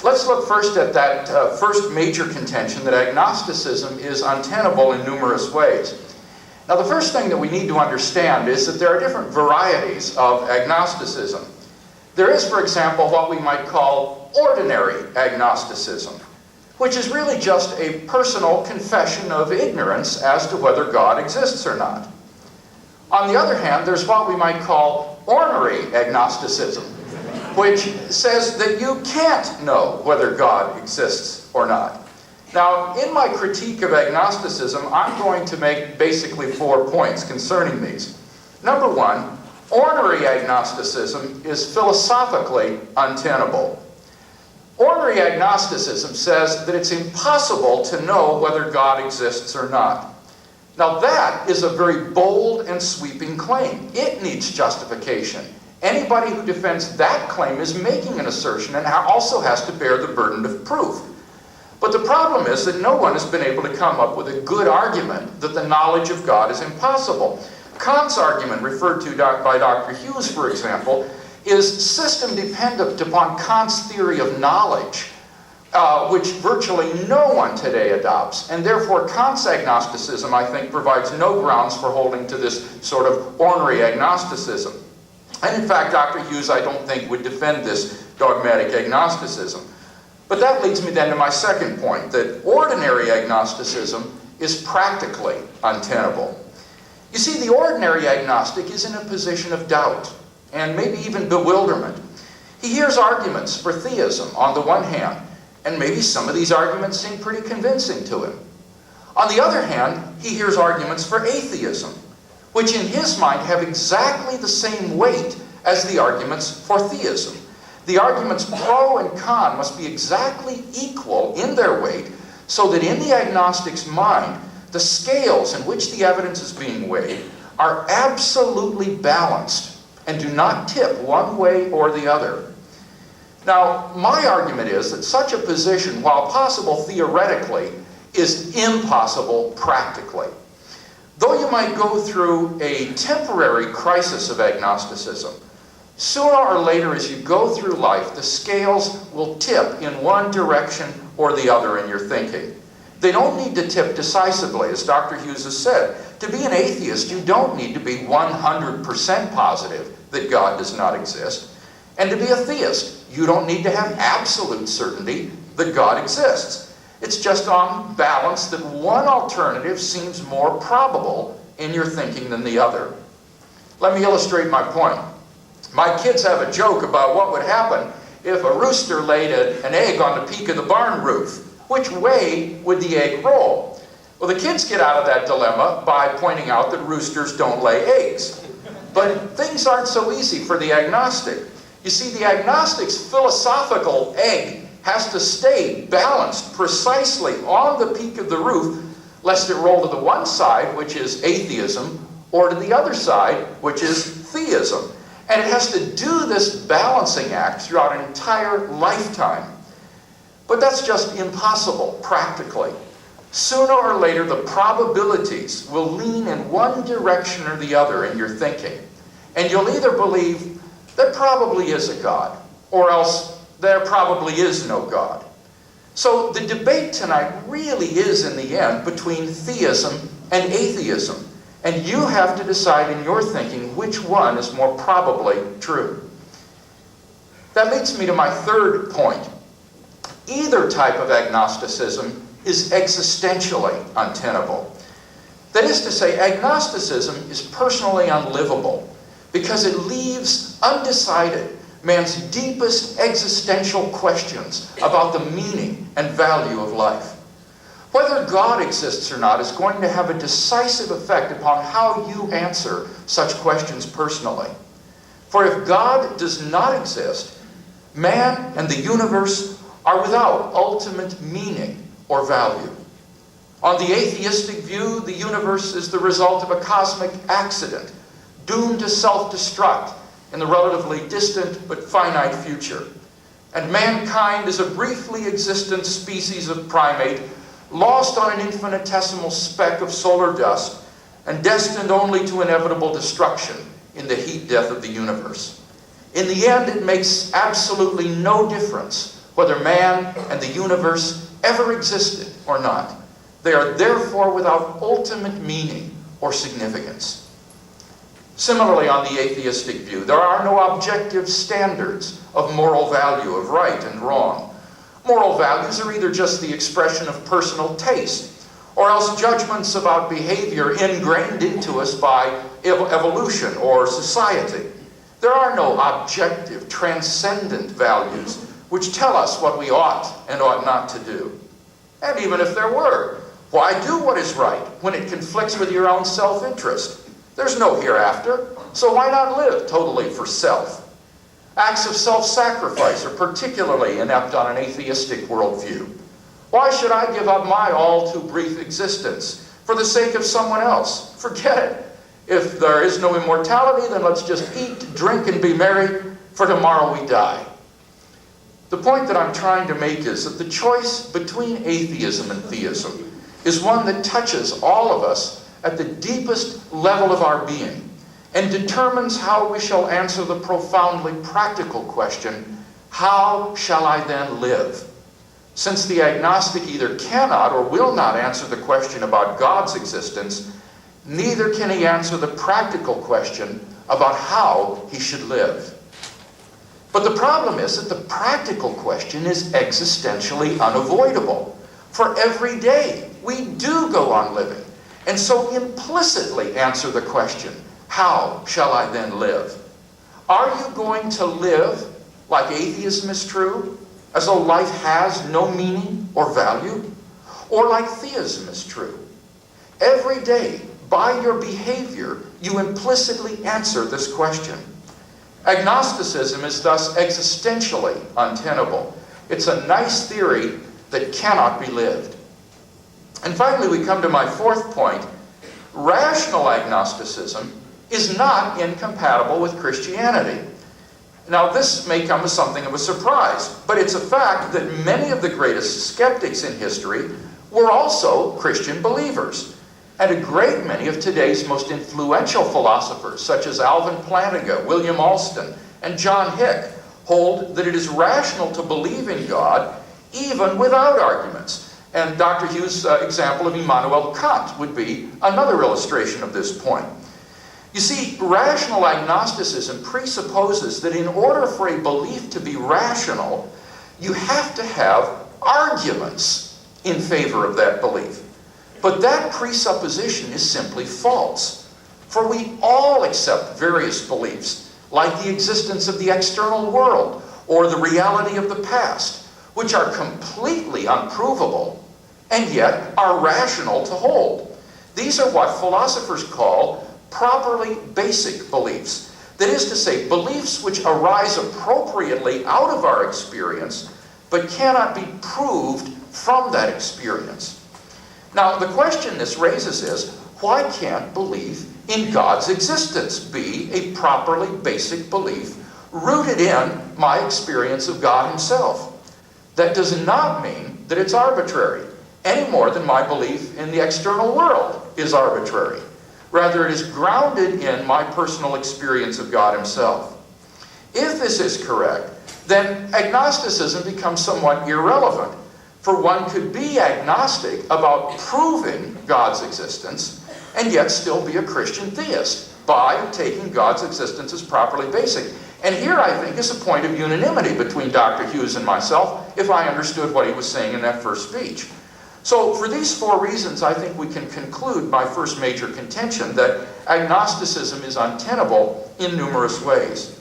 Let's look first at that first major contention, that agnosticism is untenable in numerous ways. Now, the first thing that we need to understand is that there are different varieties of agnosticism. There is, for example, what we might call ordinary agnosticism, which is really just a personal confession of ignorance as to whether God exists or not. On the other hand, there's what we might call ornery agnosticism, which says that you can't know whether God exists or not. Now, in my critique of agnosticism, I'm going to make basically 4 points concerning these. Number one, ornery agnosticism is philosophically untenable. Ornery agnosticism says that it's impossible to know whether God exists or not. Now, that is a very bold and sweeping claim. It needs justification. Anybody who defends that claim is making an assertion and also has to bear the burden of proof. But the problem is that no one has been able to come up with a good argument that the knowledge of God is impossible. Kant's argument, referred to by Dr. Hughes, for example, is system-dependent upon Kant's theory of knowledge, which virtually no one today adopts. And therefore, Kant's agnosticism, I think, provides no grounds for holding to this sort of ornery agnosticism. And in fact, Dr. Hughes, I don't think, would defend this dogmatic agnosticism. But that leads me then to my second point, that ordinary agnosticism is practically untenable. You see, the ordinary agnostic is in a position of doubt, and maybe even bewilderment. He hears arguments for theism on the one hand, and maybe some of these arguments seem pretty convincing to him. On the other hand, he hears arguments for atheism, which in his mind have exactly the same weight as the arguments for theism. The arguments pro and con must be exactly equal in their weight, so that in the agnostic's mind, the scales in which the evidence is being weighed are absolutely balanced and do not tip one way or the other. Now, my argument is that such a position, while possible theoretically, is impossible practically. Though you might go through a temporary crisis of agnosticism, sooner or later as you go through life, the scales will tip in one direction or the other in your thinking. They don't need to tip decisively, as Dr. Hughes has said. To be an atheist, you don't need to be 100% positive that God does not exist. And to be a theist, you don't need to have absolute certainty that God exists. It's just on balance that one alternative seems more probable in your thinking than the other. Let me illustrate my point. My kids have a joke about what would happen if a rooster laid an egg on the peak of the barn roof. Which way would the egg roll? Well, the kids get out of that dilemma by pointing out that roosters don't lay eggs. But things aren't so easy for the agnostic. You see, the agnostic's philosophical egg has to stay balanced precisely on the peak of the roof, lest it roll to the one side, which is atheism, or to the other side, which is theism. And it has to do this balancing act throughout an entire lifetime. But that's just impossible, practically. Sooner or later, the probabilities will lean in one direction or the other in your thinking. And you'll either believe there probably is a God, or else there probably is no God. So the debate tonight really is, in the end, between theism and atheism. And you have to decide in your thinking which one is more probably true. That leads me to my third point. Either type of agnosticism is existentially untenable. That is to say, agnosticism is personally unlivable because it leaves undecided man's deepest existential questions about the meaning and value of life. Whether God exists or not is going to have a decisive effect upon how you answer such questions personally. For if God does not exist, man and the universe are without ultimate meaning or value. On the atheistic view, the universe is the result of a cosmic accident, doomed to self-destruct in the relatively distant but finite future. And mankind is a briefly existent species of primate, lost on an infinitesimal speck of solar dust, and destined only to inevitable destruction in the heat death of the universe. In the end, it makes absolutely no difference whether man and the universe ever existed or not. They are therefore without ultimate meaning or significance. Similarly, on the atheistic view, there are no objective standards of moral value, of right and wrong. Moral values are either just the expression of personal taste, or else judgments about behavior ingrained into us by evolution or society. There are no objective, transcendent values which tell us what we ought and ought not to do. And even if there were, why do what is right when it conflicts with your own self-interest? There's no hereafter, so why not live totally for self? Acts of self-sacrifice are particularly inept on an atheistic worldview. Why should I give up my all too brief existence for the sake of someone else? Forget it. If there is no immortality, then let's just eat, drink, and be merry, for tomorrow we die. The point that I'm trying to make is that the choice between atheism and theism is one that touches all of us at the deepest level of our being and determines how we shall answer the profoundly practical question, how shall I then live? Since the agnostic either cannot or will not answer the question about God's existence, neither can he answer the practical question about how he should live. But the problem is that the practical question is existentially unavoidable. For every day we do go on living, and so implicitly answer the question, how shall I then live? Are you going to live like atheism is true, as though life has no meaning or value? Or like theism is true? Every day, by your behavior, you implicitly answer this question. Agnosticism is thus existentially untenable. It's a nice theory that cannot be lived. And finally, we come to my fourth point. Rational agnosticism is not incompatible with Christianity. Now, this may come as something of a surprise, but it's a fact that many of the greatest skeptics in history were also Christian believers. And a great many of today's most influential philosophers, such as Alvin Plantinga, William Alston, and John Hick, hold that it is rational to believe in God even without arguments. And Dr. Hughes' example of Immanuel Kant would be another illustration of this point. You see, rational agnosticism presupposes that in order for a belief to be rational, you have to have arguments in favor of that belief. But that presupposition is simply false. For we all accept various beliefs, like the existence of the external world or the reality of the past, which are completely unprovable and yet are rational to hold. These are what philosophers call properly basic beliefs. That is to say, beliefs which arise appropriately out of our experience, but cannot be proved from that experience. Now, the question this raises is, why can't belief in God's existence be a properly basic belief rooted in my experience of God himself? That does not mean that it's arbitrary, any more than my belief in the external world is arbitrary. Rather, it is grounded in my personal experience of God himself. If this is correct, then agnosticism becomes somewhat irrelevant, for one could be agnostic about proving God's existence and yet still be a Christian theist by taking God's existence as properly basic. And here, I think, is a point of unanimity between Dr. Hughes and myself, if I understood what he was saying in that first speech. So for these four reasons, I think we can conclude my first major contention that agnosticism is untenable in numerous ways.